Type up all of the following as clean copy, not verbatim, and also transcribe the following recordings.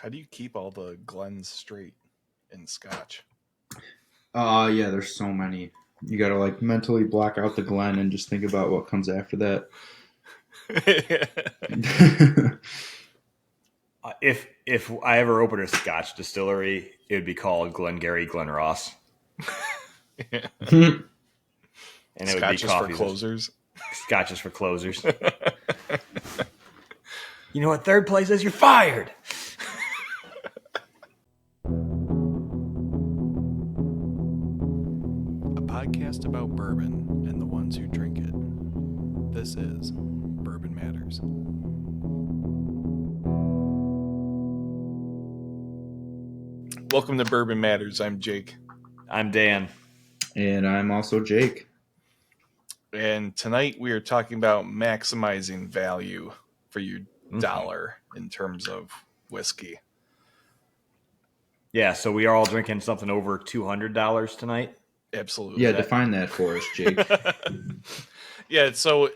How do you keep all the Glens straight in Scotch? Yeah, there's so many. You gotta like mentally block out the Glen and just think about what comes after that. If I ever opened a Scotch distillery, it would be called Glengarry Glen Ross, and it would be Scotch is for coffees. closers. Scotch is for closers. You know what third place is? You're fired. A podcast about bourbon and the ones who drink it. This is Bourbon Matters. Welcome to Bourbon Matters. I'm Jake. I'm Dan. And I'm also Jake. And tonight we are talking about maximizing value for your dollar in terms of whiskey. Yeah, so we are all drinking something over $200 tonight. Absolutely. Yeah, define that for us, Jake. Yeah, so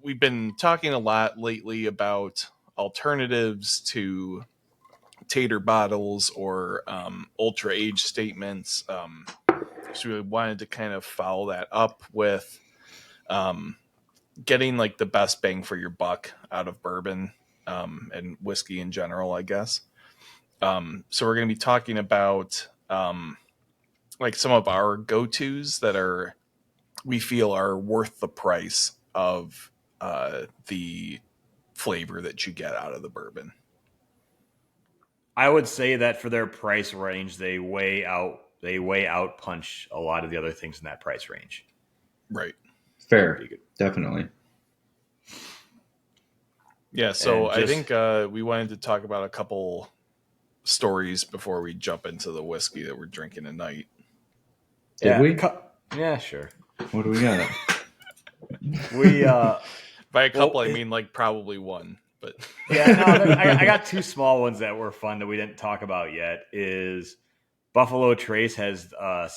we've been talking a lot lately about alternatives to tater bottles or ultra age statements. So we wanted to kind of follow that up with getting like the best bang for your buck out of bourbon and whiskey in general, I guess. So we're going to be talking about like some of our go-tos that we feel are worth the price of the flavor that you get out of the bourbon. I would say that for their price range, they way out punch a lot of the other things in that price range. Right. Fair. Definitely. Yeah, so I think we wanted to talk about a couple stories before we jump into the whiskey that we're drinking tonight. Did we? Yeah, sure. What do we got? By a couple, I mean like probably one. But yeah, no, I got two small ones that were fun that we didn't talk about yet. Is Buffalo Trace has a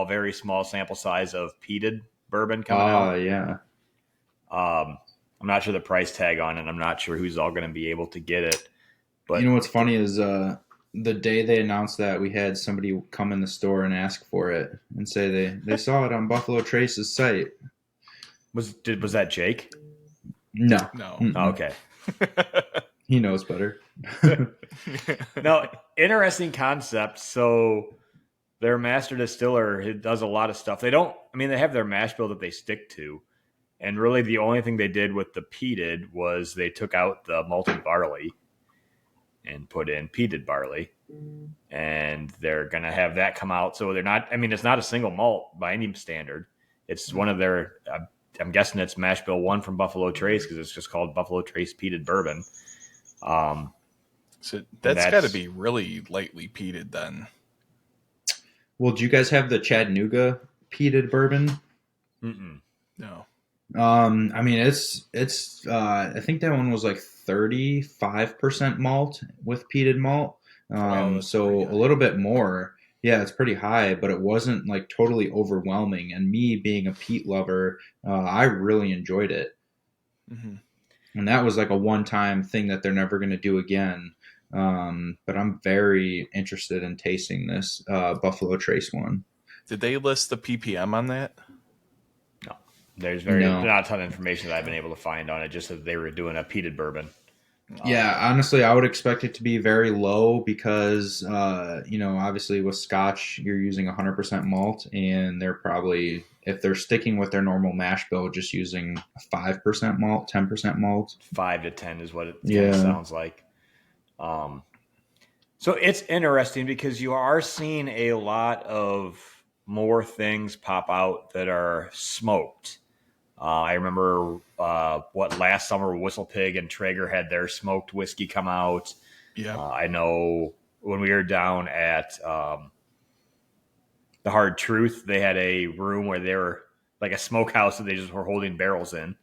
very small sample size of peated bourbon coming out. Oh, yeah. I'm not sure the price tag on it. I'm not sure who's all going to be able to get it. But you know what's funny is the day they announced that, we had somebody come in the store and ask for it and say they saw it on Buffalo Trace's site. Was that Jake? No. Oh, okay. He knows better. No, interesting concept. So their master distiller does a lot of stuff. They have their mash bill that they stick to. And really the only thing they did with the peated was they took out the malted barley and put in peated barley. And they're going to have that come out. So it's not a single malt by any standard. It's one of their, I'm guessing it's mash bill 1 from Buffalo Trace because it's just called Buffalo Trace peated bourbon. So that's got to be really lightly peated then. Well, do you guys have the Chattanooga peated bourbon? No. It's I think that one was like 35% malt with peated malt. So a little bit more. Yeah, it's pretty high, but it wasn't like totally overwhelming. And me being a peat lover, I really enjoyed it. Mm-hmm. And that was like a one-time thing that they're never going to do again. But I'm very interested in tasting this Buffalo Trace one. Did they list the ppm on that? No. There's not a ton of information that I've been able to find on it, just that they were doing a peated bourbon. Yeah, honestly, I would expect it to be very low because, obviously with Scotch, you're using 100% malt, and they're probably, if they're sticking with their normal mash bill, just using 5% malt, 10% malt. 5 to 10 is what it kind of sounds like. So it's interesting because you are seeing a lot of more things pop out that are smoked. I remember last summer Whistle Pig and Traeger had their smoked whiskey come out. Yeah, I know when we were down at the Hard Truth, they had a room where they were like a smokehouse that they just were holding barrels in.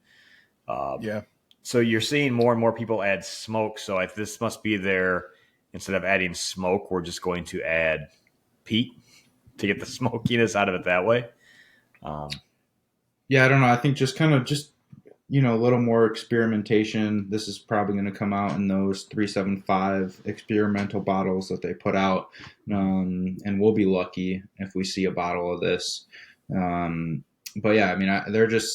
So you're seeing more and more people add smoke. So this must be instead of adding smoke, we're just going to add peat to get the smokiness out of it that way. Yeah, I don't know. I think a little more experimentation. This is probably going to come out in those 375 experimental bottles that they put out. And we'll be lucky if we see a bottle of this. But yeah, I mean,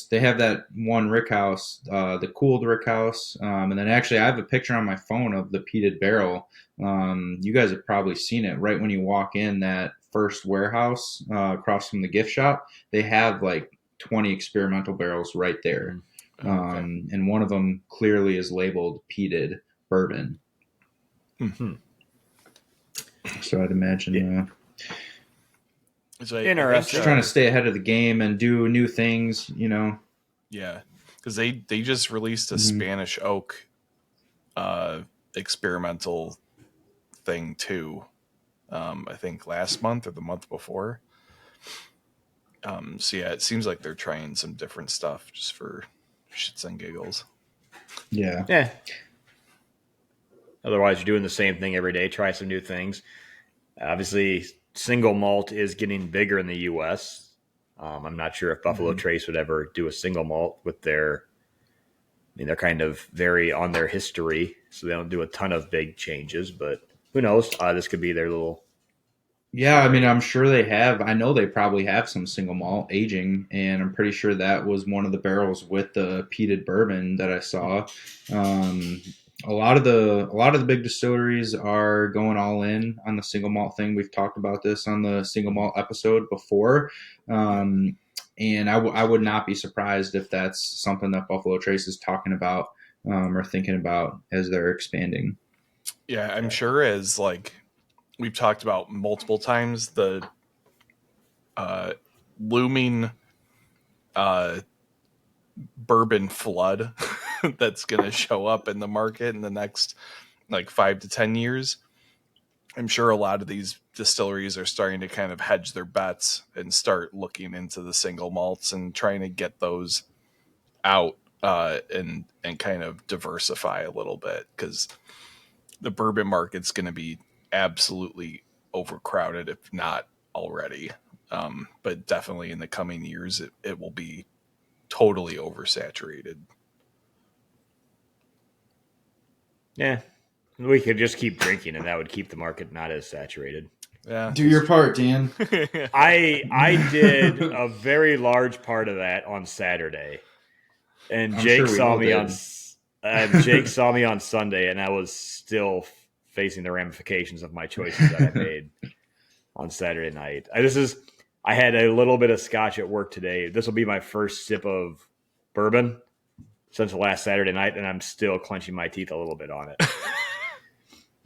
they have that one Rickhouse, the cooled Rickhouse. And then actually I have a picture on my phone of the peated barrel. You guys have probably seen it right when you walk in that first warehouse, across from the gift shop. They have like 20 experimental barrels right there. Okay. And one of them clearly is labeled peated bourbon. Mm-hmm. So I'd imagine So Interesting. just trying to stay ahead of the game and do new things, Yeah, because they just released a Spanish oak experimental thing too. I think last month or the month before. So yeah, it seems like they're trying some different stuff just for shits and giggles. Yeah. Yeah. Otherwise, you're doing the same thing every day. Try some new things. Obviously, single malt is getting bigger in the U.S. I'm not sure if Buffalo Trace would ever do a single malt with their. I mean, they're kind of very on their history, so they don't do a ton of big changes. But who knows? This could be their little. Yeah, I mean, I'm sure they have. I know they probably have some single malt aging, and I'm pretty sure that was one of the barrels with the peated bourbon that I saw. A lot of the big distilleries are going all in on the single malt thing. We've talked about this on the single malt episode before, and I would not be surprised if that's something that Buffalo Trace is talking about, or thinking about as they're expanding. Yeah, I'm sure as like we've talked about multiple times, the looming bourbon flood that's going to show up in the market in the next like 5 to 10 years. I'm sure a lot of these distilleries are starting to kind of hedge their bets and start looking into the single malts and trying to get those out and kind of diversify a little bit, because the bourbon market's going to be absolutely overcrowded, if not already. But definitely in the coming years, it will be totally oversaturated. Yeah, we could just keep drinking, and that would keep the market not as saturated. Yeah, Do your part, Dan. I did a very large part of that on Saturday, and Jake saw me on Sunday, and I was still facing the ramifications of my choices that I made on Saturday night. I had a little bit of scotch at work today. This will be my first sip of bourbon since last Saturday night, and I'm still clenching my teeth a little bit on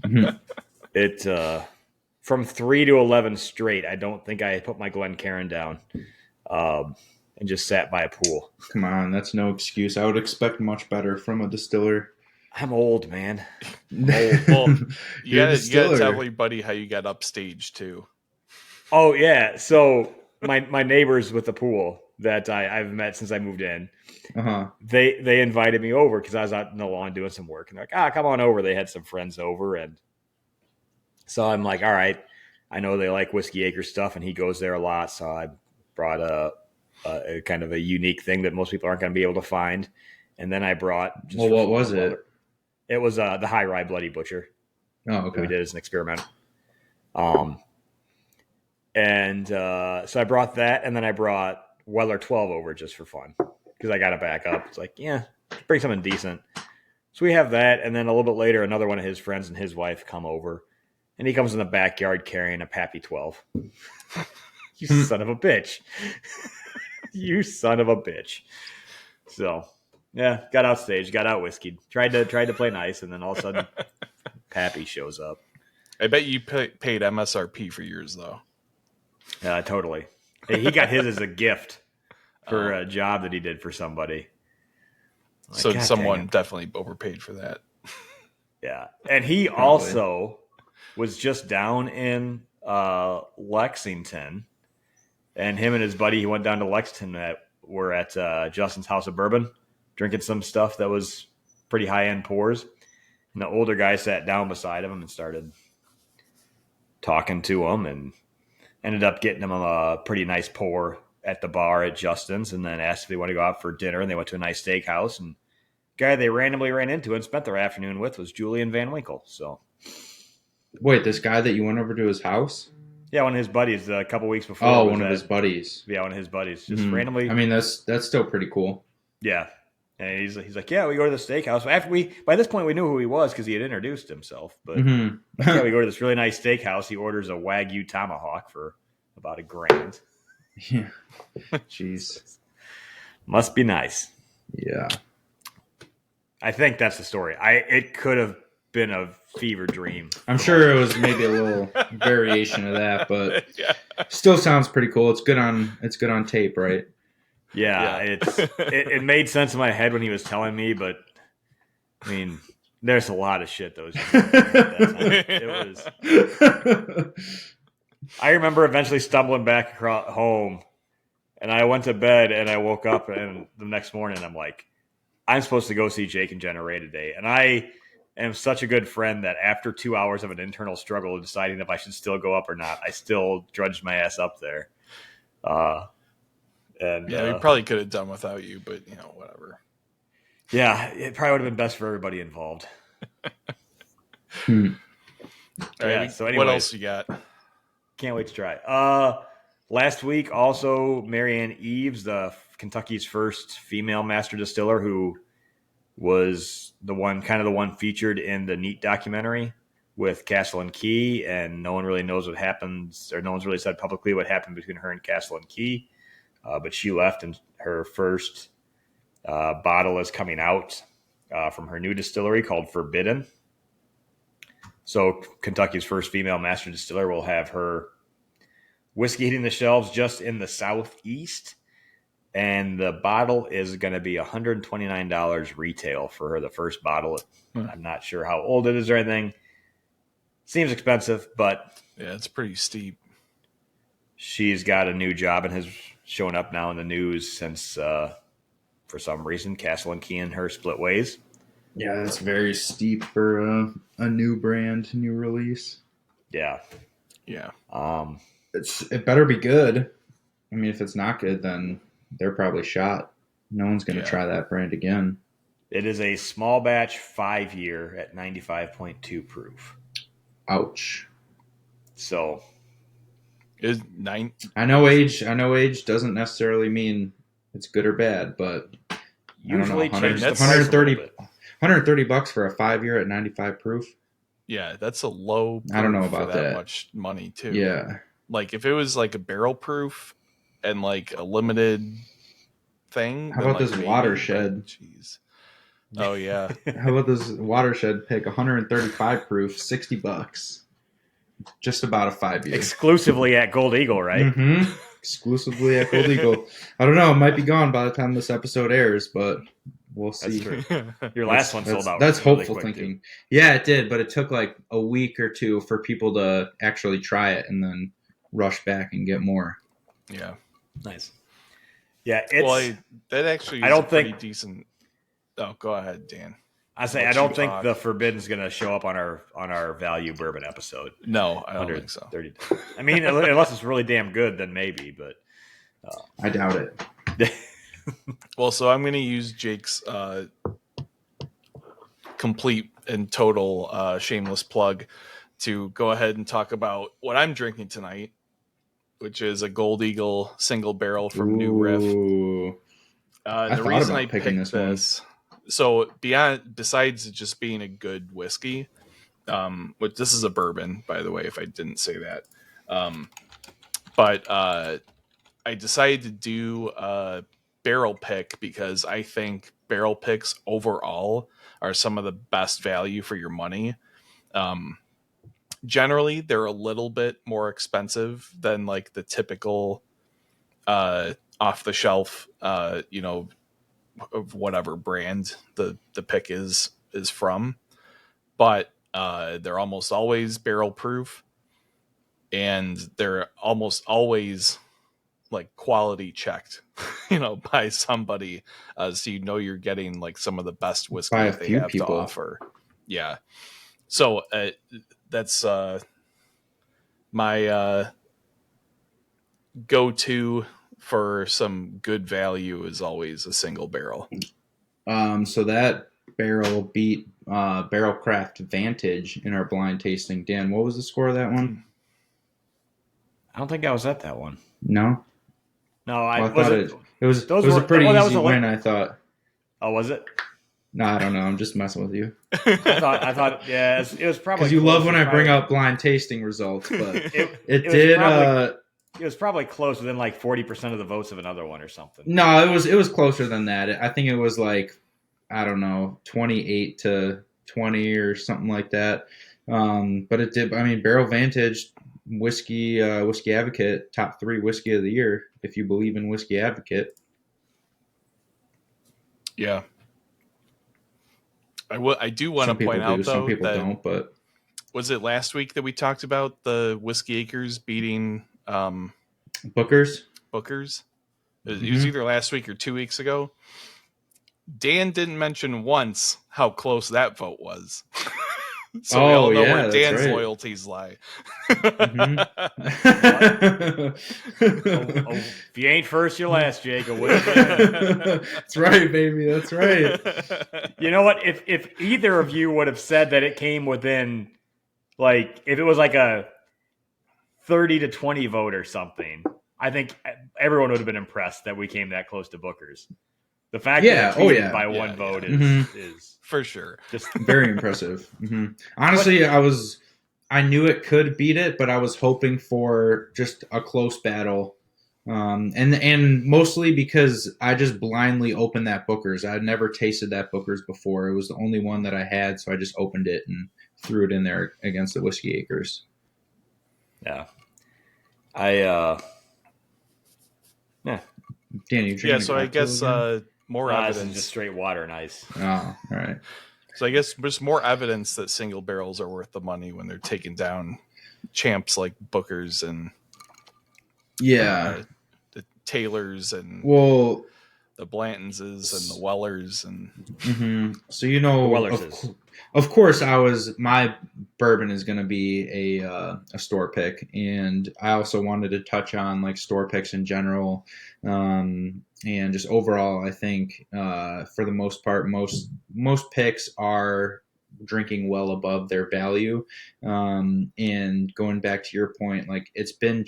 it. It from 3 to 11 straight. I don't think I put my Glencairn down, and just sat by a pool. Come on, that's no excuse. I would expect much better from a distiller. I'm old, man. Well, you gotta tell everybody how you got upstage too. Oh yeah, so my neighbors with the pool that I've met since I moved in, they invited me over because I was out in the lawn doing some work, and they're like, come on over. They had some friends over, and so I'm like, all right. I know they like Whiskey Acre stuff, and he goes there a lot, so I brought a kind of a unique thing that most people aren't going to be able to find, and then I brought. What was it? It was the High Rye Bloody Butcher. Oh, okay. We did as an experiment. And so I brought that, and then I brought Weller 12 over just for fun because I got to back up. It's like, yeah, bring something decent. So we have that, and then a little bit later, another one of his friends and his wife come over, and he comes in the backyard carrying a Pappy 12. You son of a bitch. You son of a bitch. So, yeah, got out staged, got out whiskeyed, tried to play nice, and then all of a sudden, Pappy shows up. I bet you paid MSRP for yours, though. Totally. Hey, he got his as a gift for a job that he did for somebody. Like, so someone definitely overpaid for that. Yeah. And he also was just down in Lexington, and him and his buddy, he went down to Lexington were at Justin's House of Bourbon, drinking some stuff that was pretty high-end pours. And the older guy sat down beside him and started talking to him, and ended up getting him a pretty nice pour at the bar at Justin's and then asked if they want to go out for dinner. And they went to a nice steakhouse. And the guy they randomly ran into and spent their afternoon with was Julian Van Winkle. So, wait, this guy that you went over to his house? yeah, one of his buddies a couple weeks before. Oh, one of his buddies. Yeah, one of his buddies. Just randomly. I mean, that's still pretty cool. Yeah. And he's like, yeah, we go to the steakhouse. By this point, we knew who he was because he had introduced himself. But yeah, we go to this really nice steakhouse. He orders a Wagyu tomahawk for about $1,000. Yeah. Jeez. Must be nice. Yeah. I think that's the story. It could have been a fever dream. I'm sure it was maybe a little variation of that, but still sounds pretty cool. It's good on tape, right? Yeah. It made sense in my head when he was telling me, but I mean, there's a lot of shit that was just it was. I remember eventually stumbling back across home, and I went to bed, and I woke up, and the next morning I'm like, I'm supposed to go see Jake and Jenna Ray today, and I am such a good friend that after 2 hours of an internal struggle deciding if I should still go up or not, I still drudged my ass up there. We probably could have done without you, but whatever. Yeah, it probably would have been best for everybody involved. Yeah. So anyways, what else you got? Can't wait to try. Last week, also Marianne Eaves, Kentucky's first female master distiller, who was the one featured in the Neat documentary with Castle and Key, and no one really knows what happens, or no one's really said publicly what happened between her and Castle and Key. But she left, and her first bottle is coming out from her new distillery called Forbidden. So Kentucky's first female master distiller will have her whiskey hitting the shelves just in the Southeast. And the bottle is going to be $129 retail for her, the first bottle. I'm not sure how old it is or anything. Seems expensive, but... yeah, it's pretty steep. She's got a new job and has shown up now in the news since, for some reason, Castle and Key and her split ways. Yeah, that's very steep for a new brand, new release. Yeah. Yeah. It better be good. I mean, if it's not good, then they're probably shot. No one's going to try that brand again. It is a small batch 5-year at 95.2 proof. Ouch. So is 9. I know age doesn't necessarily mean it's good or bad, but usually $130 $130 for a 5-year at 95 proof. Yeah, that's a low proof. I don't know about for that much money too. Yeah. Like if it was like a barrel proof and like a limited thing. How about this Watershed? Jeez. Oh yeah. How about this Watershed pick? 135 proof, $60. Just about a 5-year. Exclusively at Gold Eagle, right? Mm-hmm. Exclusively at Gold Eagle. I don't know. It might be gone by the time this episode airs, but we'll see. That's true. Your last one sold out. That's really hopeful thinking. Too. Yeah, it did, but it took like a week or two for people to actually try it and then rush back and get more. Yeah. Nice. Yeah, it's... that actually is I don't pretty think... decent... Oh, go ahead, Dan. I don't think the Forbidden's going to show up on our value bourbon episode. No, I don't think so. I mean, unless it's really damn good, then maybe, but... I doubt it. Well, so I'm going to use Jake's complete and total shameless plug to go ahead and talk about what I'm drinking tonight, which is a Gold Eagle single barrel from New Riff. The reason I picked this, so besides it just being a good whiskey, which this is a bourbon, by the way, if I didn't say that, but I decided to do a barrel pick because I think barrel picks overall are some of the best value for your money. Generally, they're a little bit more expensive than like the typical off the shelf, of whatever brand the pick is from, but they're almost always barrel proof, and they're almost always like quality checked, by somebody, so you're getting like some of the best whiskey that they have to offer. Yeah, so that's my go-to for some good value is always a single barrel. So that barrel beat Barrel Craft Vantage in our blind tasting. Dan, what was the score of that one? I don't think I was at that one. No? No, I thought it was a pretty easy win, I thought. Oh, was it? No, I don't know. I'm just messing with you. I thought, yeah, it was probably because you love when I bring up blind tasting results, but it was probably close, within like 40% of the votes of another one or something. No, it was closer than that. I think it was like, I don't know, 28 to 20 or something like that. But it did. I mean, Barrel Vantage, Whiskey Advocate, top 3 whiskey of the year, if you believe in Whiskey Advocate. Yeah. I do want to point out, though, some people don't, but was it last week that we talked about the Whiskey Acres beating Booker's? It was either last week or 2 weeks ago. Dan didn't mention once how close that vote was. So we all know where Dan's loyalties lie. If you ain't first, you're last, Jacob. That's right, baby. That's right. You know what? If either of you would have said that it came within, like, if it was like a 30 to 20 vote or something, I think everyone would have been impressed that we came that close to Booker's. The fact that it's by one vote is for sure just very impressive. Honestly, I knew it could beat it, but I was hoping for just a close battle, and mostly because I just blindly opened that Booker's. I had never tasted that Booker's before. It was the only one that I had, so I just opened it and threw it in there against the Whiskey Acres. Yeah, Dan, you drinking? So I guess more evidence. Just straight water and ice. Oh, all right. So I guess there's more evidence that single barrels are worth the money when they're taking down champs like Booker's and the Taylors and the Blantonses and the Wellers and so of course my bourbon is going to be a store pick, and I also wanted to touch on like store picks in general, and just overall I think for the most part most picks are drinking well above their value, and going back to your point, like it's been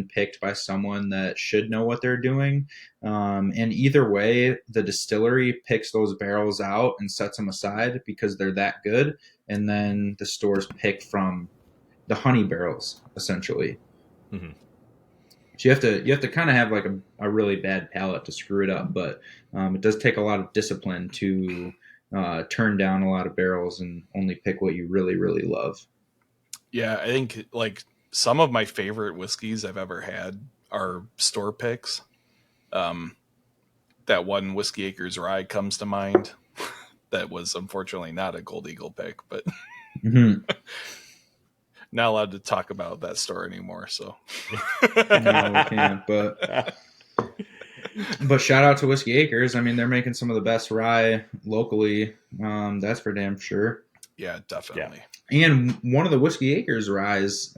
picked by someone that should know what they're doing, and either way the distillery picks those barrels out and sets them aside because they're that good, and then the stores pick from the honey barrels essentially. So you have to kind of have like a really bad palate to screw it up, but it does take a lot of discipline to turn down a lot of barrels and only pick what you really, really love. Yeah, I think like some of my favorite whiskeys I've ever had are store picks. That one Whiskey Acres Rye comes to mind. That was unfortunately not a Gold Eagle pick, but not allowed to talk about that store anymore. So no, we can't. But shout out to Whiskey Acres. I mean, they're making some of the best rye locally. That's for damn sure. Yeah, definitely. Yeah. And one of the Whiskey Acres ryes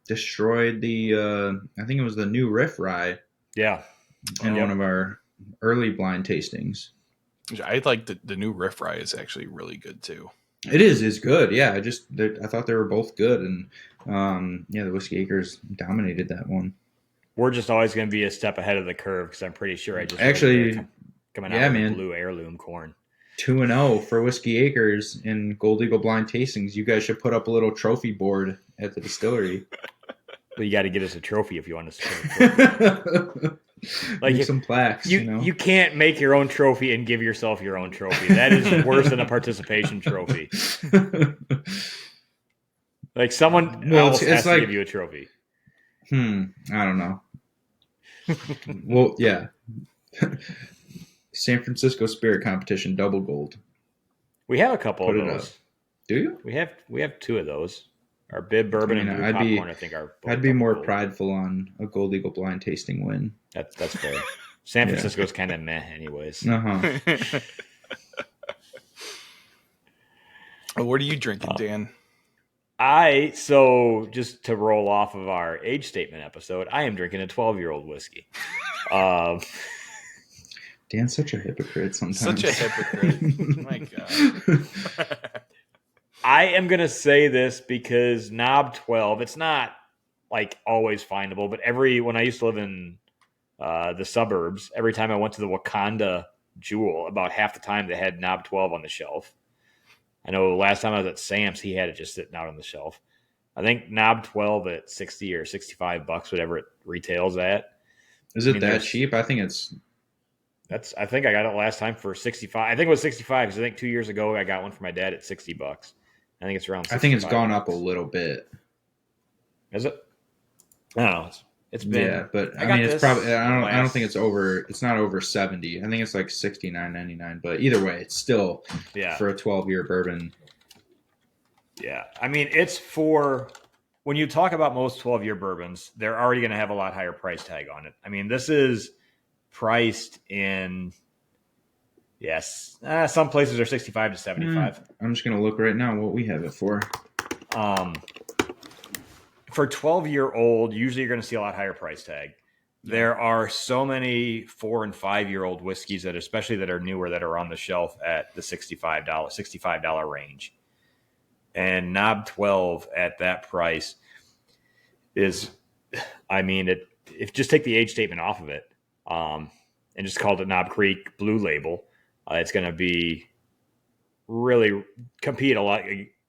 destroyed the, I think it was the New Riff rye. Yeah. In one of our early blind tastings. I like the New Riff rye is actually really good too. It is good. Yeah. I thought they were both good. And the Whiskey Acres dominated that one. We're just always going to be a step ahead of the curve because I'm pretty sure I just coming out with blue heirloom corn. 2-0 for Whiskey Acres in Gold Eagle blind tastings. You guys should put up a little trophy board at the distillery. Well, you got to get us a trophy if you want us to. Like some plaques. You can't make your own trophy and give yourself your own trophy. That is worse than a participation trophy. Like someone else has to give you a trophy. I don't know. Well, yeah. San Francisco Spirit Competition double gold. We have a couple of those. Do you? We have 2 of those. Our Bib Bourbon and Blue Popcorn, I think, are both. I'd be more prideful on a Gold Eagle blind tasting win. That's fair. San Francisco's kind of meh anyways. What are you drinking, Dan? So just to roll off of our age statement episode, I am drinking a 12-year-old whiskey. Dan's such a hypocrite sometimes. Such a hypocrite. My God. I am going to say this because Knob 12, it's not like always findable, but when I used to live in the suburbs, every time I went to the Wakanda Jewel, about half the time they had Knob 12 on the shelf. I know last time I was at Sam's, he had it just sitting out on the shelf. I think Knob 12 at 60 or $65, whatever it retails at. Is it that cheap? I think I think I got it last time for 65. I think it was 65 because I think 2 years ago I got one for my dad at $60. I think it's around. I think it's gone up a little bit. Is it? I don't know. It's been. Yeah, but I mean, it's probably. I don't think it's over. It's not over 70. I think it's like $69.99. But either way, it's still for a 12-year bourbon. Yeah, I mean, it's for when you talk about most 12-year bourbons, they're already going to have a lot higher price tag on it. I mean, this is priced in. Yes, some places are 65 to 75. I'm just gonna look right now what we have it for. For 12-year-old, usually you're going to see a lot higher price tag. There are so many 4 and 5-year-old whiskeys that, especially that are newer, that are on the shelf at the $65 range. And Knob 12 at that price is, I mean, if just take the age statement off of it, and just called it Knob Creek Blue Label, it's going to be really compete a lot,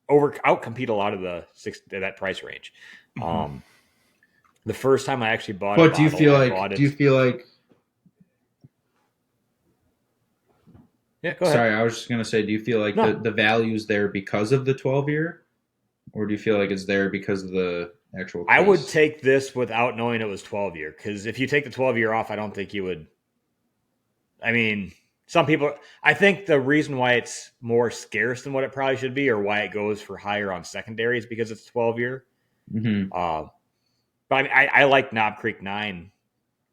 outcompete a lot of that price range. Mm-hmm. The first time I actually bought it. But do you feel like? Yeah, go ahead. Sorry, I was just gonna say, do you feel like the value's there because of the 12-year, or do you feel like it's there because of the actual price? I would take this without knowing it was 12-year, because if you take the 12-year off, I don't think you would. I mean, some people. I think the reason why it's more scarce than what it probably should be, or why it goes for higher on secondary, is because it's 12-year. Mm-hmm. But I like Knob Creek 9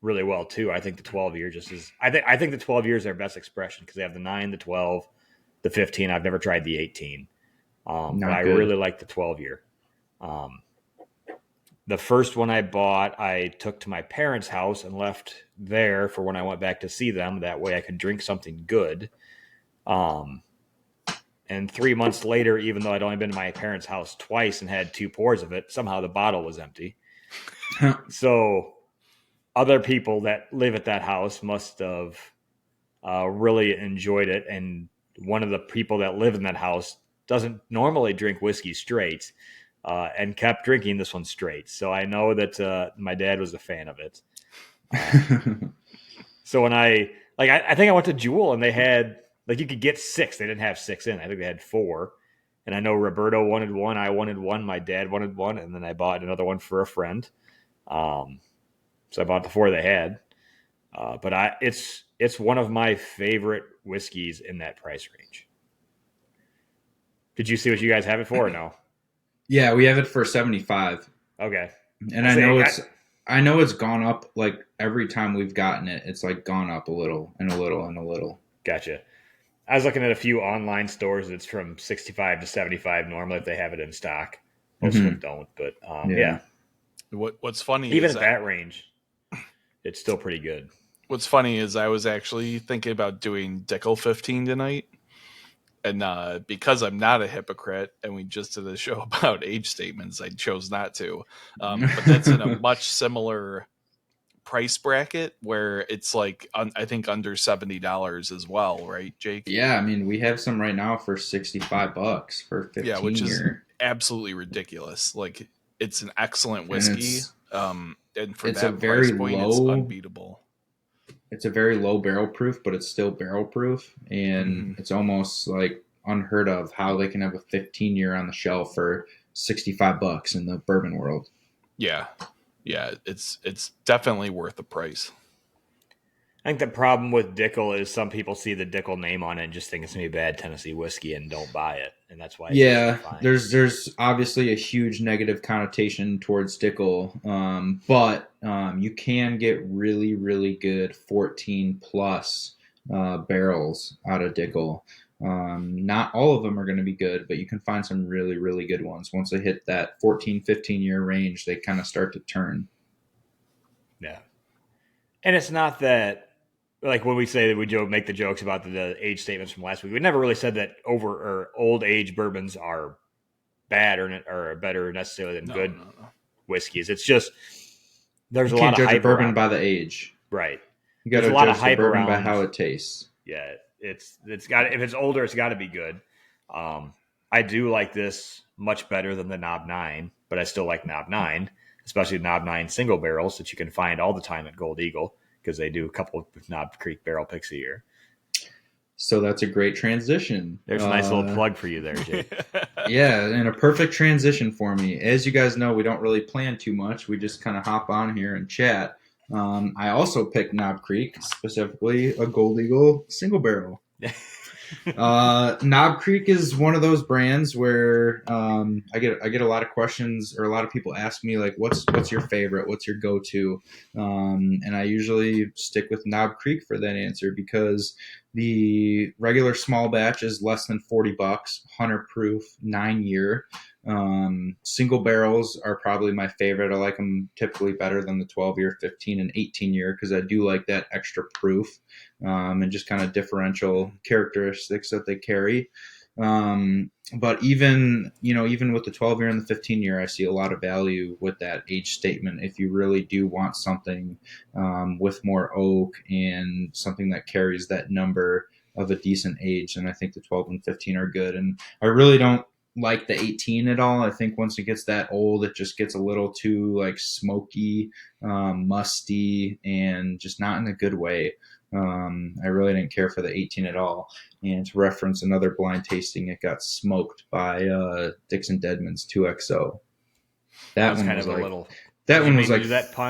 really well too. I think the 12-year just is. I think the 12-year is their best expression because they have the 9, the 12, the 15. I've never tried the 18, but I really like the 12-year. The first one I bought, I took to my parents' house and left there for when I went back to see them. That way, I could drink something good. And 3 months later, even though I'd only been to my parents' house twice and had 2 pours of it, somehow the bottle was empty. So other people that live at that house must have really enjoyed it. And one of the people that live in that house doesn't normally drink whiskey straight and kept drinking this one straight. So I know that my dad was a fan of it. So when I think I went to Jewel and they had, like, you could get 6. They didn't have 6 in. I think they had 4. And I know Roberto wanted 1. I wanted 1. My dad wanted 1. And then I bought another one for a friend. So I bought the 4 they had. But it's one of my favorite whiskeys in that price range. Did you see what you guys have it for or no? Yeah, we have it for 75. Okay. And I know it's gone up, like, every time we've gotten it. It's like gone up a little and a little and a little. Gotcha. I was looking at a few online stores that's from 65 to 75 normally if they have it in stock. Most of them don't, but yeah. What's funny even is at that range, it's still pretty good. What's funny is I was actually thinking about doing Dickel 15 tonight. And because I'm not a hypocrite and we just did a show about age statements, I chose not to. But that's in a much similar price bracket where it's like, I think under $70 as well, right, Jake? Yeah, I mean, we have some right now for $65 for 15 year. Yeah, which is absolutely ridiculous. Like, it's an excellent whiskey. And for that price point, it's unbeatable. It's a very low barrel proof, but it's still barrel proof. And it's almost like unheard of how they can have a 15-year on the shelf for $65 in the bourbon world. Yeah. Yeah, it's definitely worth the price. I think the problem with Dickel is some people see the Dickel name on it and just think it's going to be bad Tennessee whiskey and don't buy it. And that's why it's there's obviously a huge negative connotation towards Dickel. But you can get really, really good 14-plus barrels out of Dickel. Not all of them are going to be good, but you can find some really, really good ones. Once they hit that 14, 15-year range, they kind of start to turn. Yeah. And it's not that, like when we say that we make the jokes about the age statements from last week, we never really said that old age bourbons are bad or better necessarily than good whiskeys. It's just there's you a lot can't of judge hype a bourbon around, by the age. right? You got to judge the bourbon by how it tastes. Yeah, it's got, if it's older, it's got to be good. I do like this much better than the Knob 9, but I still like Knob 9, especially Knob 9 single barrels that you can find all the time at Gold Eagle because they do a couple of Knob Creek barrel picks a year. So that's a great transition. There's a nice little plug for you there, Jake. Yeah, and a perfect transition for me. As you guys know, we don't really plan too much. We just kind of hop on here and chat. I also picked Knob Creek, specifically a Gold Eagle single barrel. Knob Creek is one of those brands where I get a lot of questions, or a lot of people ask me like, what's your favorite? What's your go-to? And I usually stick with Knob Creek for that answer because the regular small batch is less than $40, 100 proof, 9-year. Single barrels are probably my favorite. I like them typically better than the 12-year, 15, and 18-year because I do like that extra proof and just kind of differential characteristics that they carry. But even with the 12-year and the 15-year, I see a lot of value with that age statement if you really do want something with more oak and something that carries that number of a decent age. And I think the 12 and 15 are good. And I really don't like the 18 at all. I think once it gets that old, it just gets a little too like smoky, musty, and just not in a good way. I really didn't care for the 18 at all. And to reference another blind tasting, it got smoked by Dixon Deadman's 2XO. That one was like, that one was like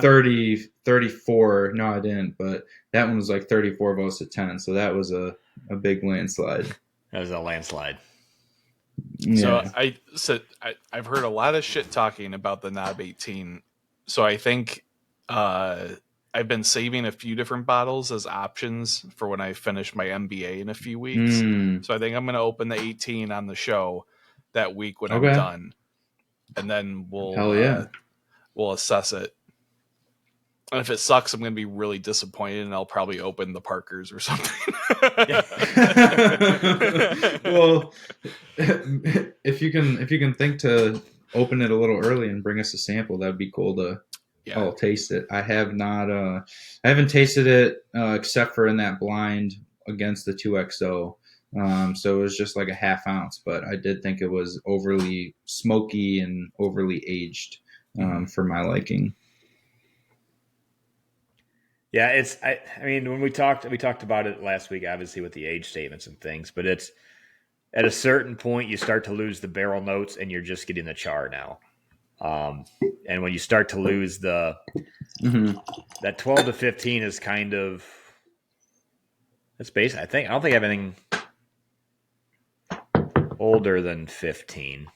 30, 34. No, I didn't, but that one was like 34 votes to 10. So that was a big landslide. That was a landslide. Yeah. So I've heard a lot of shit talking about the Knob 18. So I think I've been saving a few different bottles as options for when I finish my MBA in a few weeks. So I think I'm going to open the 18 on the show that week when I'm done, and then we'll assess it. And if it sucks, I'm going to be really disappointed, and I'll probably open the Parkers or something. Well, if you can think to open it a little early and bring us a sample, that'd be cool to. Yeah. I'll taste it. I have not. I haven't tasted it except for in that blind against the 2XO. So it was just like a half ounce, but I did think it was overly smoky and overly aged for my liking. Yeah, I mean, when we talked about it last week, obviously with the age statements and things, but it's at a certain point you start to lose the barrel notes and you're just getting the char now. And when you start to lose that 12 to 15 is kind of, that's basic. I don't think I have anything older than 15,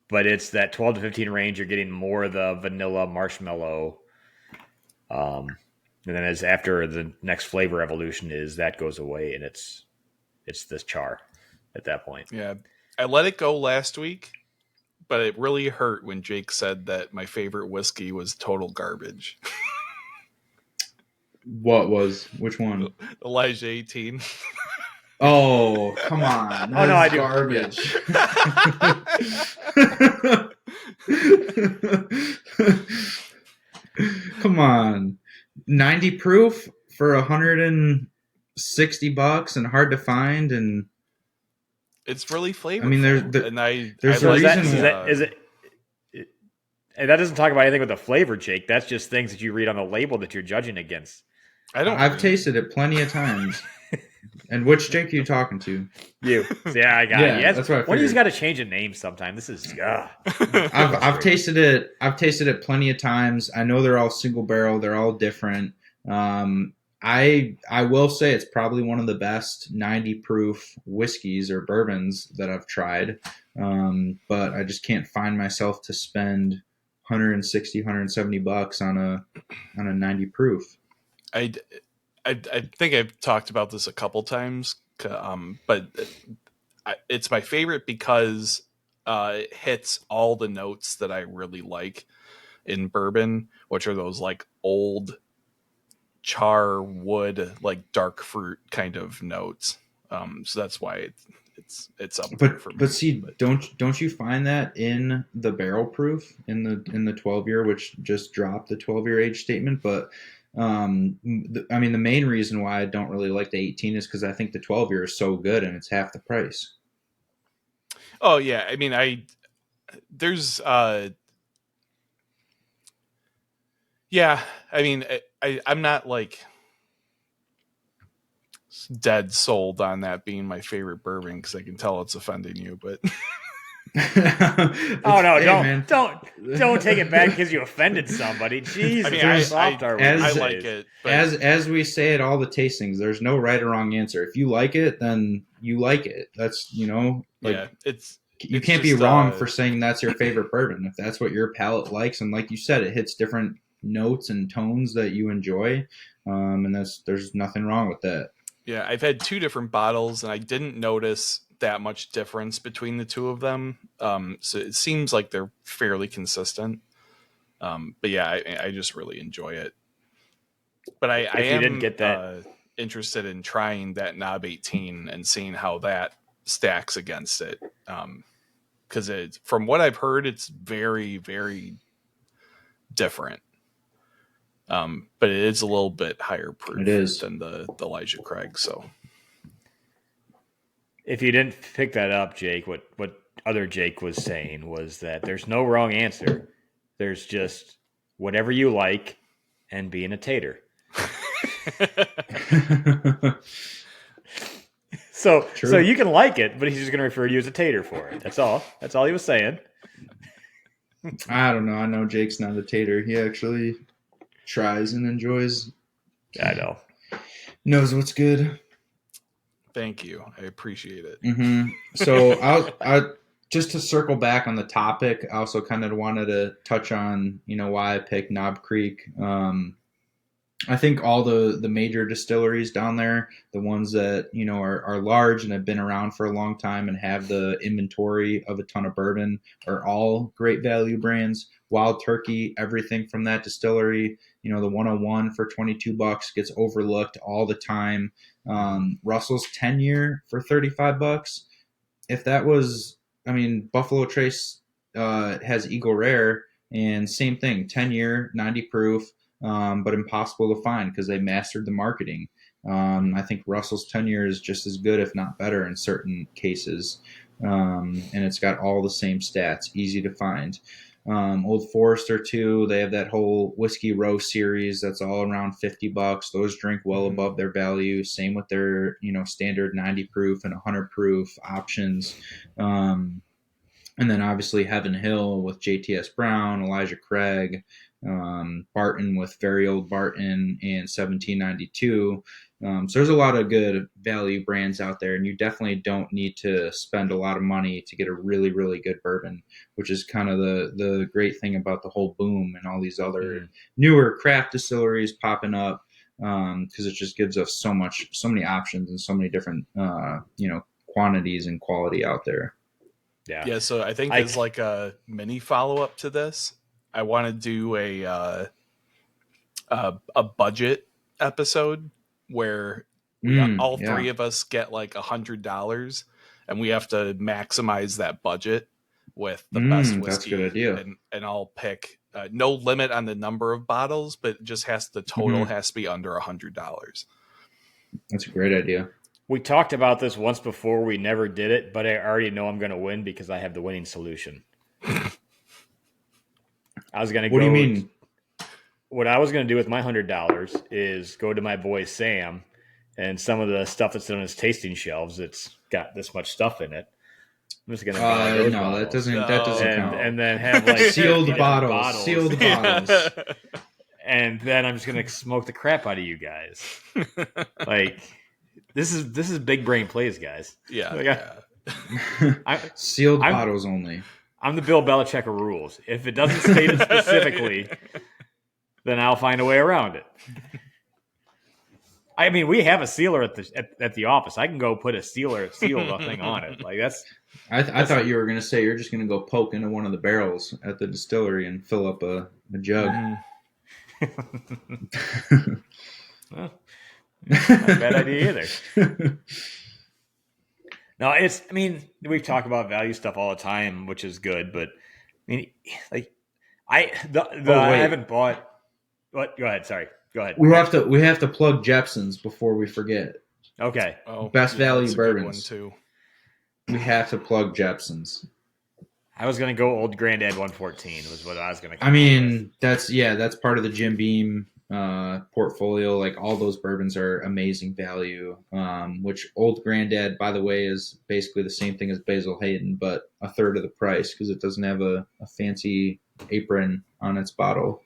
but it's that 12 to 15 range. You're getting more of the vanilla marshmallow. And then as after the next flavor evolution is that goes away and it's this char at that point. Yeah. I let it go last week. But it really hurt when Jake said that my favorite whiskey was total garbage. What was? Which one? Elijah 18. Oh, come on. Oh, no, I do. Garbage. Come on. 90 proof for $160 and hard to find, and it's really flavorful. I mean, there's a reason. And that doesn't talk about anything with the flavor, Jake. That's just things that you read on the label that you're judging against. I've tasted it plenty of times. And which Jake are you talking to? You. Yeah, I got it. Yes. That's what I One of you's got to change a name sometime. This is. I've tasted it. I've tasted it plenty of times. I know they're all single barrel. They're all different. I will say it's probably one of the best 90 proof whiskeys or bourbons that I've tried. But I just can't find myself to spend $160, $170 on a 90 proof. I think I've talked about this a couple times, but it's my favorite because it hits all the notes that I really like in bourbon, which are those like old char, wood, like dark fruit kind of notes. So that's why it's up there for me. But see, don't you find that in the barrel proof in the 12-year, which just dropped the 12-year age statement? But I mean, the main reason why I don't really like the 18 is because I think the 12-year is so good and it's half the price. Oh yeah, I mean, there's yeah, I mean, I'm not like dead sold on that being my favorite bourbon because I can tell it's offending you, but oh no, hey, don't take it back because you offended somebody. Jesus, I mean, I like it. But as we say at all the tastings, there's no right or wrong answer. If you like it, then you like it. That's yeah, you can't be wrong for saying that's your favorite bourbon if that's what your palate likes. And like you said, it hits different notes and tones that you enjoy, and there's nothing wrong with that. Yeah, I've had 2 different bottles, and I didn't notice that much difference between the 2 of them. So it seems like they're fairly consistent. But yeah, I just really enjoy it. But I am didn't get that, interested in trying that Knob 18 and seeing how that stacks against it. Because from what I've heard, it's very, very different. But it is a little bit higher proof than the Elijah Craig. So if you didn't pick that up, Jake, what other Jake was saying was that there's no wrong answer. There's just whatever you like and being a tater. So you can like it, but he's just going to refer to you as a tater for it. That's all. That's all he was saying. I don't know. I know Jake's not a tater. He actually tries and enjoys. I know. Knows what's good. Thank you. I appreciate it. Mm-hmm. So I just to circle back on the topic, I also kind of wanted to touch on, why I picked Knob Creek. I think all the major distilleries down there, the ones that, are large and have been around for a long time and have the inventory of a ton of bourbon, are all great value brands. Wild Turkey, everything from that distillery, the 101 for $22 gets overlooked all the time. Russell's 10-year for $35. If that was, Buffalo Trace has Eagle Rare, and same thing, 10-year, 90 proof. But impossible to find because they mastered the marketing. I think Russell's 10-year is just as good, if not better, in certain cases. And it's got all the same stats, easy to find. Old Forester, too, they have that whole Whiskey Row series that's all around $50. Those drink well above their value. Same with their, standard 90 proof and 100 proof options. And then obviously Heaven Hill with JTS Brown, Elijah Craig, Barton with Very Old Barton and 1792. So there's a lot of good value brands out there, and you definitely don't need to spend a lot of money to get a really, really good bourbon, which is kind of the great thing about the whole boom and all these other newer craft distilleries popping up, because it just gives us so many options and so many different, quantities and quality out there. Yeah. So I think there's like a mini follow-up to this. I want to do a budget episode where all 3 of us get like $100, and we have to maximize that budget with the best whiskey. That's a good idea. And I'll pick no limit on the number of bottles, but it just the total has to be under $100. That's a great idea. We talked about this once before. We never did it, but I already know I'm going to win because I have the winning solution. I was going to go. What do you mean? What I was going to do with my $100 is go to my boy Sam, and some of the stuff that's on his tasting shelves, it's got this much stuff in it. I'm just going to buy those bottles. That doesn't count. And then have like sealed bottles. Sealed bottles. And then I'm just going to smoke the crap out of you guys. Like this is big brain plays, guys. Yeah. Like, sealed bottles only. I'm the Bill Belichick of rules. If it doesn't state it specifically, then I'll find a way around it. I mean, we have a sealer at the office. I can go put a seal thing on it. Like that's. I thought you were going to say you're just going to go poke into one of the barrels at the distillery and fill up a jug. Well, not a bad idea either. No, I mean, we talk about value stuff all the time, which is good, but I mean, like, I haven't bought. What? Go ahead. Sorry. Go ahead. We have to plug Jepson's before we forget. Okay. Best value that's a good bourbons. one too. We have to plug Jepson's. I was gonna go Old Granddad 114 was what I was gonna. I mean, that's part of the Jim Beam portfolio. Like all those bourbons are amazing value. Which Old Granddad, by the way, is basically the same thing as Basil Hayden, but a third of the price because it doesn't have a fancy apron on its bottle.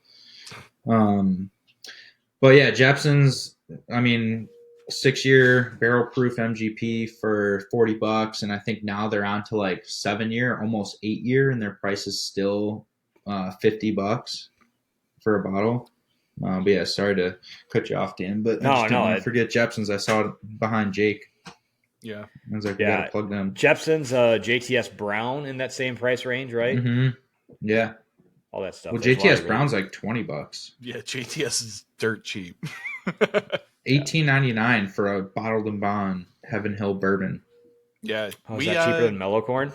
But yeah, Jepson's. I mean, 6-year barrel proof MGP for $40, and I think now they're on to like 7-year, almost 8-year, and their price is still $50 for a bottle. But yeah, sorry to cut you off, Dan, but I didn't want to forget Jepson's. I saw it behind Jake. Yeah, I was like, we gotta plug them. Jepson's, JTS Brown in that same price range, right? Mm-hmm. Yeah, all that stuff. Well, JTS Brown's like $20. Yeah, JTS is dirt cheap. $18.99 for a bottled and bond Heaven Hill bourbon. Yeah, is that cheaper than Mellowcorn?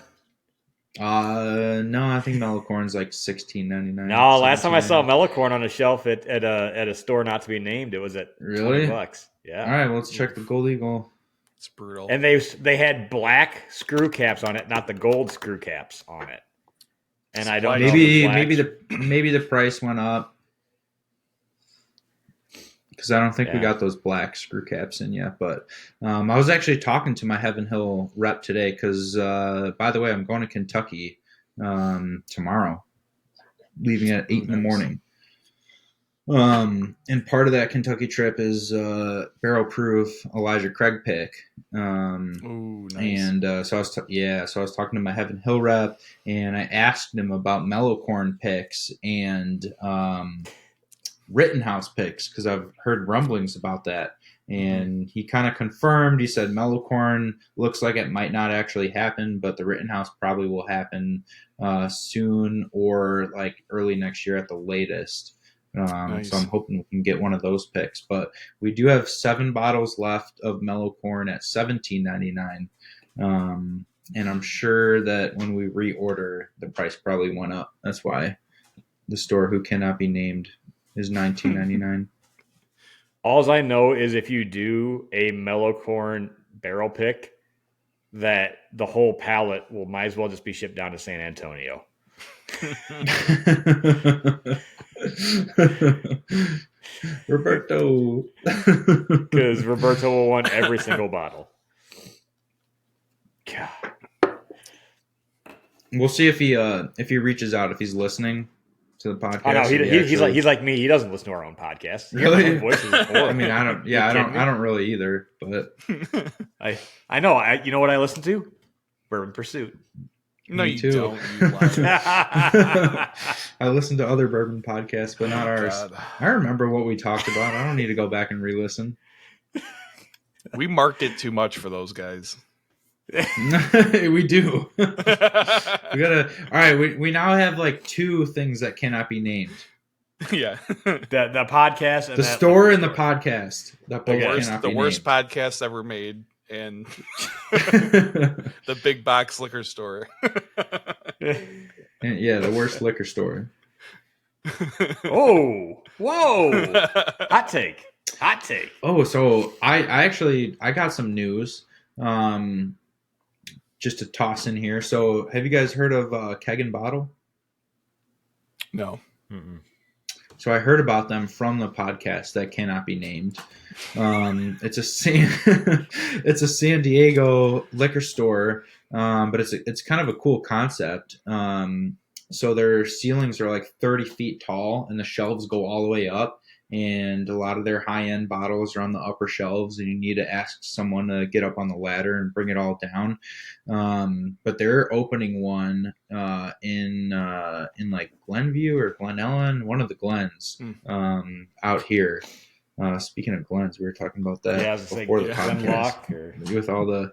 No, I think Mellowcorn's like $16.99. No, last time I saw Mellowcorn on a shelf at a store not to be named, it was at $20. Yeah. All right, well, let's check the Gold Eagle. It's brutal. And they had black screw caps on it, not the gold screw caps on it. And I don't know. Maybe the price went up. Because I don't think we got those black screw caps in yet. But I was actually talking to my Heaven Hill rep today because, by the way, I'm going to Kentucky tomorrow, leaving at 8 in the morning. And part of that Kentucky trip is barrel proof Elijah Craig pick. Ooh, nice. And so I was talking to my Heaven Hill rep, and I asked him about Mellowcorn picks and Rittenhouse picks because I've heard rumblings about that, and he kind of confirmed. He said Mellowcorn looks like it might not actually happen, but the Rittenhouse probably will happen soon or like early next year at the latest. Nice. So I'm hoping we can get one of those picks, but we do have 7 bottles left of Mellowcorn at $17.99, and I'm sure that when we reorder, the price probably went up. That's why the store who cannot be named is $19.99. All I know is if you do a Mellowcorn barrel pick, that the whole pallet will might as well just be shipped down to San Antonio. Roberto, because Roberto will want every single bottle. God. We'll see if he reaches out, if he's listening to the podcast. Oh, no, he's like me. He doesn't listen to our own podcast. Really? I mean, I don't. Yeah, I don't really either. But I know. You know what I listen to? Bourbon Pursuit. No, Me you too. don't. You liar. I listen to other bourbon podcasts, but not ours. God. I remember what we talked about. I don't need to go back and re-listen. We marked it too much for those guys. We do. We gotta. All right, we now have like 2 things that cannot be named. Yeah, the podcast, and the store, and the podcast. The worst podcast ever made, and the big box liquor store. Yeah, the worst liquor store. Oh, whoa! Hot take. Oh, so I got some news. Just to toss in here. So, have you guys heard of Keg and Bottle? No. Mm-mm. So I heard about them from the podcast that cannot be named. It's a San Diego liquor store, but it's kind of a cool concept. So their ceilings are like 30 feet tall, and the shelves go all the way up. And a lot of their high-end bottles are on the upper shelves, and you need to ask someone to get up on the ladder and bring it all down. But they're opening one in like Glenview or Glen Ellen, one of the Glens out here. Speaking of Glens, we were talking about that before the podcast with all the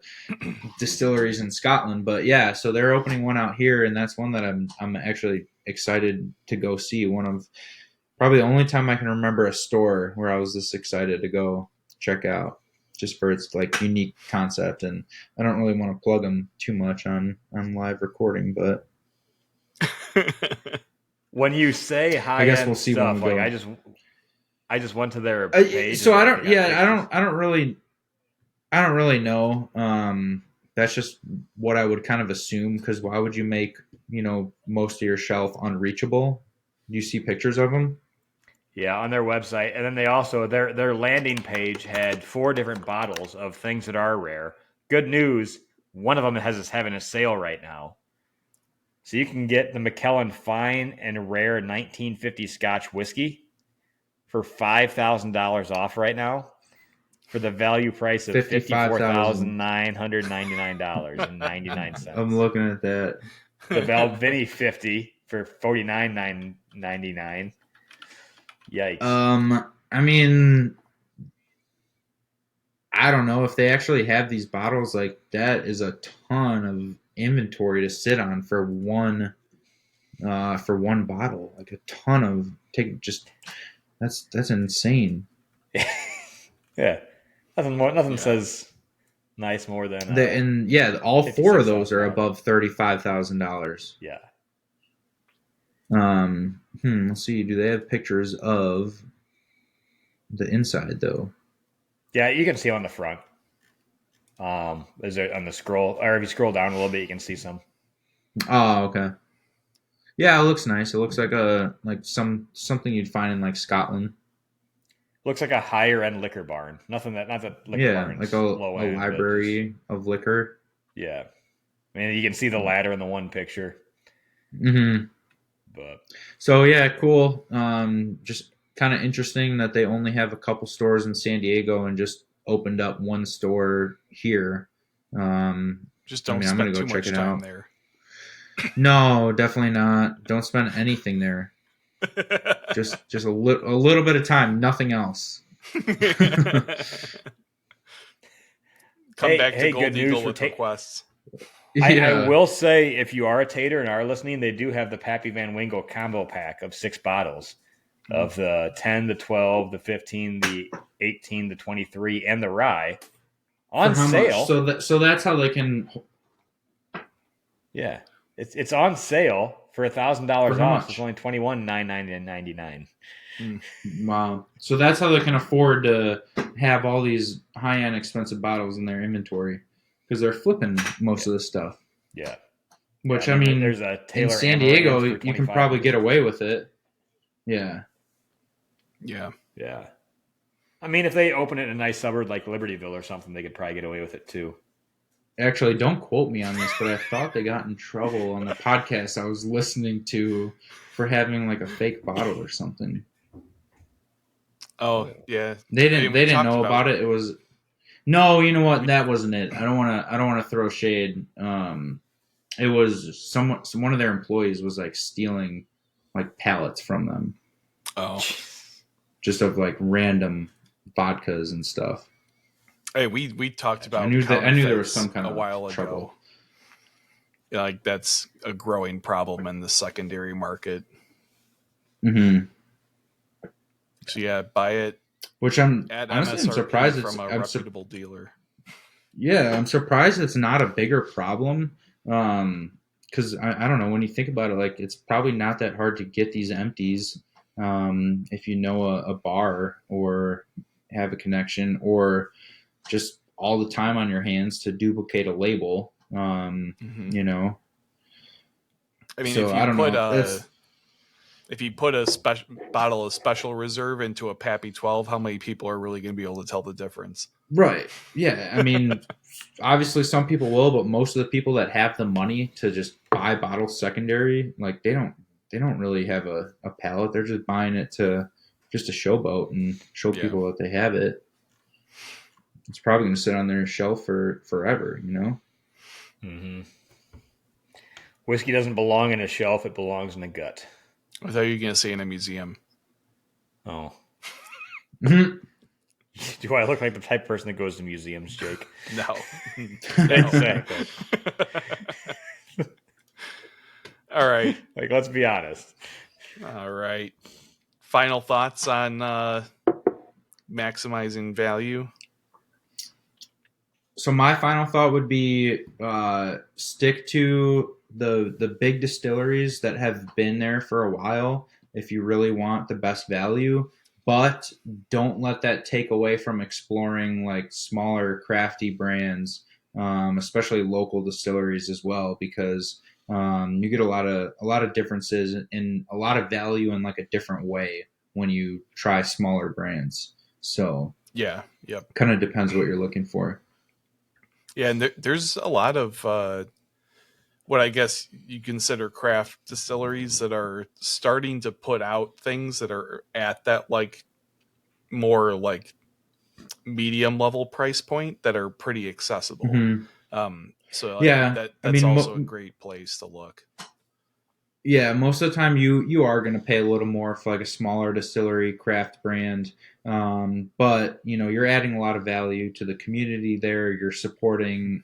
distilleries in Scotland. But yeah, so they're opening one out here, and that's one that I'm actually excited to go see. One of Probably the only time I can remember a store where I was this excited to go check out, just for its like unique concept. And I don't really want to plug them too much on live recording, but When you say high I guess end we'll see when stuff, we like go. I just went to their page. So and I they don't. got Yeah, pictures. I don't really know. That's just what I would kind of assume. Because why would you make most of your shelf unreachable? Do you see pictures of them? Yeah, on their website, and then they also their landing page had 4 different bottles of things that are rare. Good news, one of them is having a sale right now, so you can get the Macallan Fine and Rare 1950 Scotch whiskey for $5,000 off right now, for the value price of $54,999.99. I'm looking at that. The Balvenie 50 for $49,999. Yikes. I mean, I don't know if they actually have these bottles. Like that is a ton of inventory to sit on for one bottle. Like a ton of that's insane. Yeah. Nothing says nice more than all 4 of those are $56,000. above $35,000. Yeah. Let's see. Do they have pictures of the inside though? Yeah, you can see on the front. Is there on the scroll, or if you scroll down a little bit, you can see some. Oh, okay. Yeah, it looks nice. It looks like something you'd find in like Scotland. Looks like a higher end liquor barn. Not that liquor barn. Like a library of liquor. Yeah, I mean you can see the ladder in the one picture. Mm-hmm. But so yeah, cool. Just kind of interesting that they only have a couple stores in San Diego and just opened up one store here. Just don't spend too much time there. No, definitely not. Don't spend anything there. just a little bit of time, nothing else. Come back to Gold Eagle with requests. I will say, if you are a tater and are listening, they do have the Pappy Van Winkle combo pack of 6 bottles of the 10, the 12, the 15, the 18, the 23, and the rye on sale. So that's how they can. Yeah, it's on sale for $1,000 off. Much? It's only $21,999. Wow! So that's how they can afford to have all these high-end, expensive bottles in their inventory, because they're flipping most of this stuff. Yeah. Which I mean, there's a Taylor in San Diego, you can probably get away with it. Yeah. Yeah. Yeah. I mean, if they open it in a nice suburb like Libertyville or something, they could probably get away with it too. Actually, don't quote me on this, but I thought they got in trouble on the podcast I was listening to for having like a fake bottle or something. Oh yeah, they didn't know about it. It was no, you know what? That wasn't it. I don't want to throw shade. It was one of their employees was like stealing like pallets from them. Oh, just of like random vodkas and stuff. Hey, we talked about. I knew there was some kind a of while trouble. Ago. Like that's a growing problem in the secondary market. Mm-hmm. So yeah, buy it. Which I'm honestly I'm surprised it's from a reputable dealer. Yeah, I'm surprised it's not a bigger problem. Because I don't know, when you think about it, like it's probably not that hard to get these empties. If you know a bar or have a connection or just all the time on your hands to duplicate a label. You know. I mean, so, if you put a bottle of Special Reserve into a Pappy 12, how many people are really going to be able to tell the difference? Right. Yeah. I mean, obviously some people will, but most of the people that have the money to just buy bottles secondary, like they don't really have a palate. They're just buying it to showboat and show people that they have it. It's probably going to sit on their shelf for forever, you know? Mm-hmm. Whiskey doesn't belong in a shelf. It belongs in a gut. I thought you were going to say in a museum. Oh. Do I look like the type of person that goes to museums, Jake? No. Exactly. All right. Like, let's be honest. All right. final thoughts on maximizing value? So my final thought would be stick to the big distilleries that have been there for a while if you really want the best value, but don't let that take away from exploring like smaller crafty brands, especially local distilleries as well, because you get a lot of differences and a lot of value in like a different way when you try smaller brands. So yeah, yep. Kind of depends what you're looking for. Yeah, and there's a lot of what I guess you consider craft distilleries that are starting to put out things that are at that like more like medium level price point that are pretty accessible. Mm-hmm. So yeah, that's also a great place to look. Yeah, most of the time you are going to pay a little more for like a smaller distillery craft brand, but you're adding a lot of value to the community there. You're supporting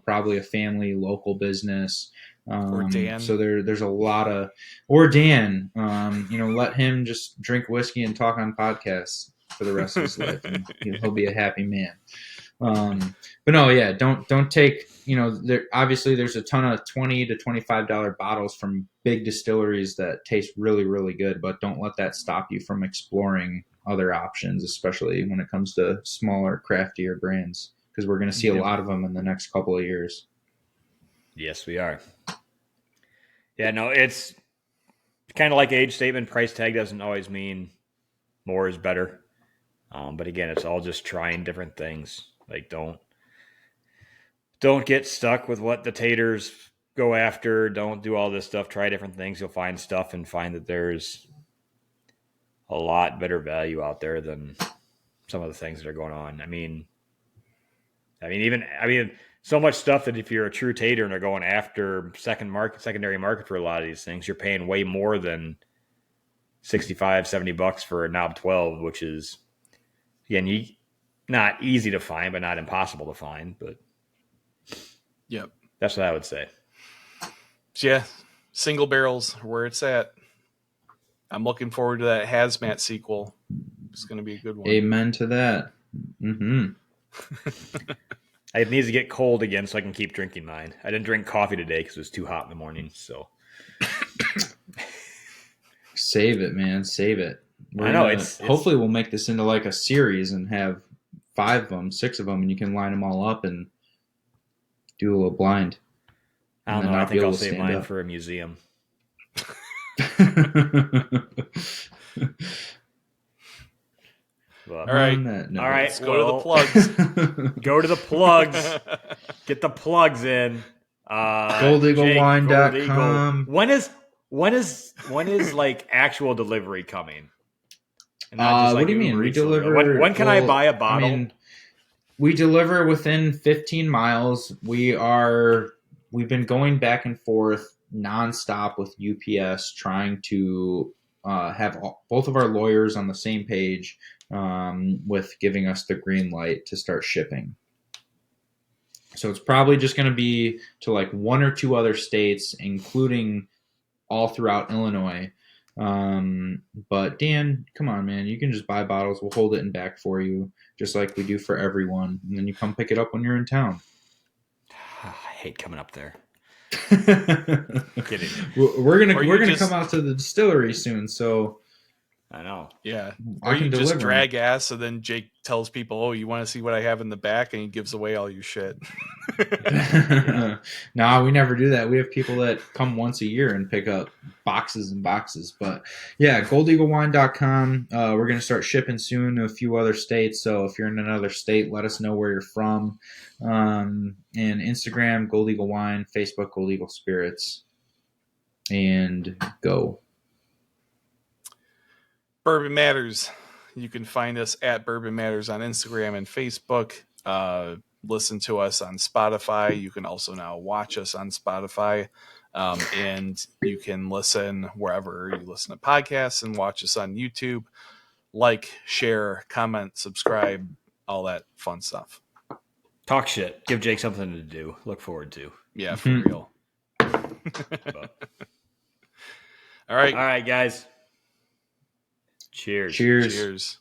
probably a family local business, or Dan. So there's a lot of or Dan. Let him just drink whiskey and talk on podcasts for the rest of his life, and he'll be a happy man. But no, yeah, don't take, obviously there's a ton of $20 to $25 bottles from big distilleries that taste really, really good, but don't let that stop you from exploring other options, especially when it comes to smaller, craftier brands, because we're going to see a lot of them in the next couple of years. Yes, we are. Yeah, no, it's kind of like age statement. Price tag doesn't always mean more is better. But again, it's all just trying different things. Like don't get stuck with what the taters go after. Don't do all this stuff. Try different things. You'll find stuff and find that there's a lot better value out there than some of the things that are going on. I mean, so much stuff that if you're a true tater and are going after secondary market for a lot of these things, you're paying way more than $65-$70 for a knob 12, which is, again, not easy to find, but not impossible to find. But yep, that's what I would say. So yeah, single barrels are where it's at. I'm looking forward to that Hazmat sequel. It's going to be a good one. Amen to that. Mm-hmm. It needs to get cold again so I can keep drinking mine. I didn't drink coffee today because it was too hot in the morning. So save it, man. Save it. I know. Hopefully we'll make this into like a series and have 5 of them, 6 of them, and you can line them all up and do a little blind. I don't know. I think I'll save mine for a museum. All right. All right. Let's go to the plugs. Go to the plugs. Get the plugs in. GoldEagleWine.com. When is like actual delivery coming? What do you mean? We deliver. When can I buy a bottle? We deliver within 15 miles. We've been going back and forth nonstop with UPS, trying to have both of our lawyers on the same page with giving us the green light to start shipping. So it's probably just going to be to like 1 or 2 other states, including all throughout Illinois. But Dan, come on, man, you can just buy bottles. We'll hold it in back for you, just like we do for everyone. And then you come pick it up when you're in town. I hate coming up there. Kidding. We're gonna come out to the distillery soon, so I know. Yeah. Or you just drag ass, and then Jake tells people, "Oh, you want to see what I have in the back?" and he gives away all your shit. No, we never do that. We have people that come once a year and pick up boxes and boxes. But yeah, GoldEagleWine.com. We're going to start shipping soon to a few other states. So if you're in another state, let us know where you're from. And Instagram, Gold Eagle Wine. Facebook, Gold Eagle Spirits. And go. Bourbon Matters. You can find us at Bourbon Matters on Instagram and Facebook. Listen to us on Spotify. You can also now watch us on Spotify. And you can listen wherever you listen to podcasts and watch us on YouTube. Like, share, comment, subscribe, all that fun stuff. Talk shit. Give Jake something to do. Look forward to. Yeah, for real. All right. All right, guys. Cheers. Cheers. Cheers.